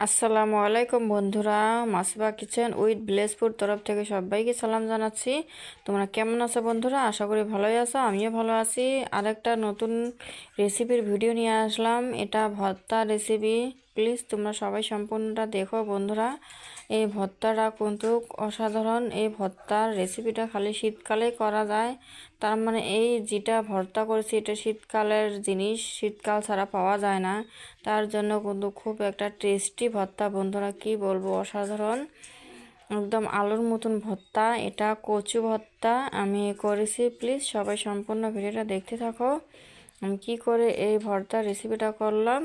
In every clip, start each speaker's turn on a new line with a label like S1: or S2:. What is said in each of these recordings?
S1: আসসালামু আলাইকুম বন্ধুরা, মাসবা কিচেন উইথ ব্লেসপুর তরফ থেকে সবাইকে সালাম জানাচ্ছি। তোমরা কেমন আছো বন্ধুরা? আশা করি ভালোই আছো, আমিও ভালো আছি। আরেকটা নতুন রেসিপির ভিডিও নিয়ে আসলাম। এটা ভর্তা রেসিপি। প্লিজ তোমরা সবাই সম্পূর্ণটা দেখো বন্ধুরা। এই ভর্তাটা কিন্তু অসাধারণ। এই ভর্তার রেসিপিটা খালি শীতকালেই করা যায়। তার মানে এই যেটা ভর্তা করেছি এটা শীতকালের জিনিস, শীতকাল ছাড়া পাওয়া যায় না। তার জন্য কিন্তু খুব একটা টেস্টি ভর্তা বন্ধুরা, কি বলবো, অসাধারণ, একদম আলুর মতন ভর্তা। এটা কচু ভর্তা আমি করেছি। প্লিজ সবাই সম্পূর্ণ ভিডিওটা দেখতে থাকো আমি কি করে এই ভর্তা রেসিপিটা করলাম।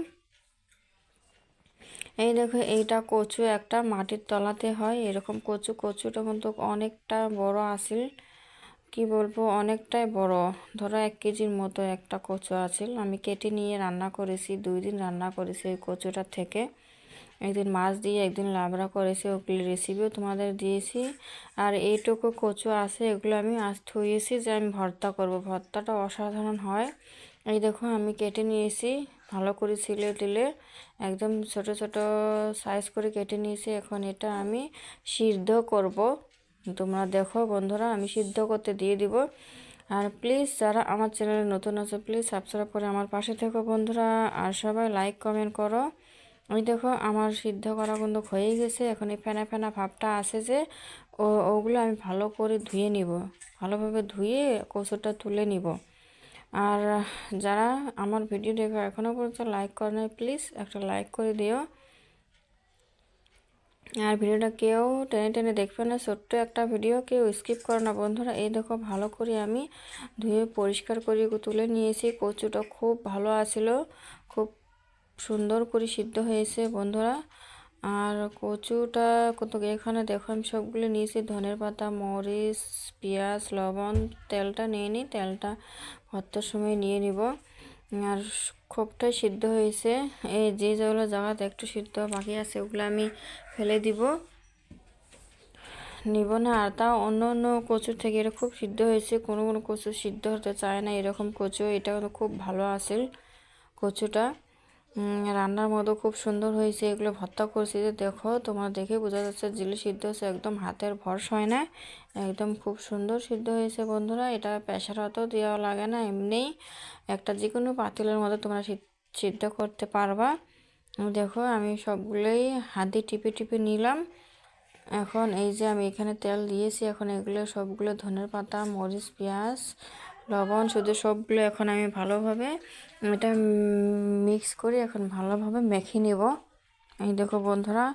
S1: এই দেখো, এইটা কচু একটা মাটির তলাতে হয় এরকম কচু। কচুটা কিন্তু অনেকটা বড় আছিল, কি বলবো, অনেকটাই বড়। ধরো 1 কেজির মতো একটা কচু আছিল। আমি কেটে নিয়ে রান্না করেছি, 2 দিন রান্না করেছি এই কচুটার থেকে। একদিন মাছ দিয়ে একদিন লাবড়া করেছি, ওগুলি রেসিপিও তোমাদের দিয়েছি। আর এইটুকু কচু আছে, এগুলো আমি আজ ধুয়েছি যে আমি ভর্তা করব। ভর্তাটা অসাধারণ হয়। এই দেখো আমি কেটে নিয়েছি, ভালো করে ছিলে টিলে একদম ছোট ছোট সাইজ করে কেটে নিয়েছি। এখন এটা আমি সিদ্ধ করব। তোমরা দেখো বন্ধুরা, আমি সিদ্ধ করতে দিয়ে দিব। আর প্লিজ যারা আমার চ্যানেলে নতুন আছে প্লিজ সাবস্ক্রাইব করে আমার পাশে থেকো বন্ধুরা। আর সবাই লাইক কমেন্ট করো। ওই দেখো আমার সিদ্ধ করা কিন্তু হয়ে গেছে। এখন এই ফেনা ফেনা ভাবটা আছে যে ওগুলো আমি ভালো করে ধুয়ে নিব। ভালোভাবে ধুয়ে কচুটা তুলে নিব। আর যারা আমার ভিডিও দেখো এখনও পর্যন্ত লাইক করে নাই, প্লিজ একটা লাইক করে দিও। আর ভিডিওটা কেউ টেনে টেনে দেখবে না, ছোট্ট একটা ভিডিও, কেউ স্কিপ করে না বন্ধুরা। এই দেখো ভালো করে আমি ধুয়ে পরিষ্কার করে তুলে নিয়েছি। কচুটা খুব ভালো আছিল, খুব সুন্দর করে সিদ্ধ হয়েছে বন্ধুরা। আর কচুটা কত এখানে দেখো আমি সবগুলো নিয়েছি, ধনের পাতা, মরিচ, পেঁয়াজ, লবণ। তেলটা নিয়ে নিই, তেলটা ভর্তার সময় নিয়ে নিব। আর খুবটাই সিদ্ধ হয়েছে। এই যেগুলো জায়গাতে একটু সিদ্ধ বাকি আছে ওগুলো আমি ফেলে দিব, নিব না। আর তা অন্য অন্য কচুর থেকে এটা খুব সিদ্ধ হয়েছে। কোনো কোনো কচু সিদ্ধ হতে চায় না, এরকম কচু এটা খুব ভালো আসেল কচুটা। রান্নার মতো খুব সুন্দর হয়েছে। এগুলো ভর্তা করছি যে দেখো, তোমার দেখে বোঝা যাচ্ছে জিলে সিদ্ধ হয়েছে, একদম হাতের ভরস হয় না, একদম খুব সুন্দর সিদ্ধ হয়েছে বন্ধুরা। এটা প্রেসার হতেও দেওয়া লাগে না, এমনিই একটা যে কোনো পাতিলের মধ্যে তোমরা সিদ্ধ করতে পারবা। দেখো আমি সবগুলোই হাত দিয়ে টিপে টিপে নিলাম। এখন এই যে আমি এখানে তেল দিয়েছি, এখন এগুলো সবগুলো ধনের পাতা, মরিচ, পেঁয়াজ, লবণ শুধু সবগুলো এখন আমি ভালোভাবে এটা মিক্স করে এখন ভালোভাবে মেখে নেব। এই দেখো বন্ধুরা,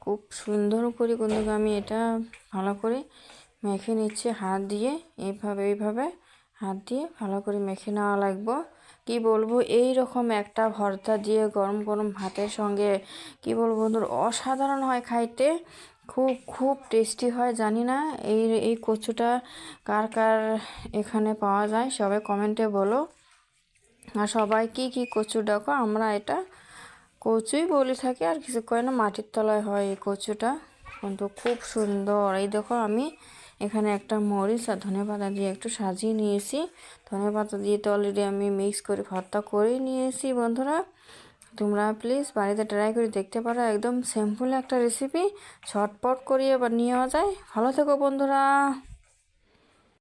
S1: খুব সুন্দর করে কিন্তু আমি এটা ভালো করে মেখে নিচ্ছি হাত দিয়ে। এইভাবে হাত দিয়ে ভালো করে মেখে নেওয়া লাগবে। কি বলবো, এই রকম একটা ভর্তা দিয়ে গরম গরম ভাতের সঙ্গে, কি বলবো বন্ধুরা, অসাধারণ হয় খাইতে, খুব খুব টেস্টি হয়। জানি না এই এই কচুটা কার কার এখানে পাওয়া যায়, সবাই কমেন্টে বলো। আর সবাই কি কি কচু ডাকো, আমরা এটা কচুই বলে থাকি, আর কিছু কয় না। মাটির তলায় হয় এই কচুটা, কিন্তু খুব সুন্দর। এই দেখো আমি এখানে একটা মরিচ আর ধনেপাতা দিয়ে একটু সাজিয়ে নিয়েছি। ধনেপাতা দিয়ে তো অলরেডি আমি মিক্স করে ভর্তা করে নিয়েছি বন্ধুরা। তোমরা প্লিজ বাড়িতে ট্রাই করে দেখতে পারো, একদম সিম্পল একটা রেসিপি, ঝটপট করিয়ে বা নেওয়া যায়। ভালো থেকো বন্ধুরা।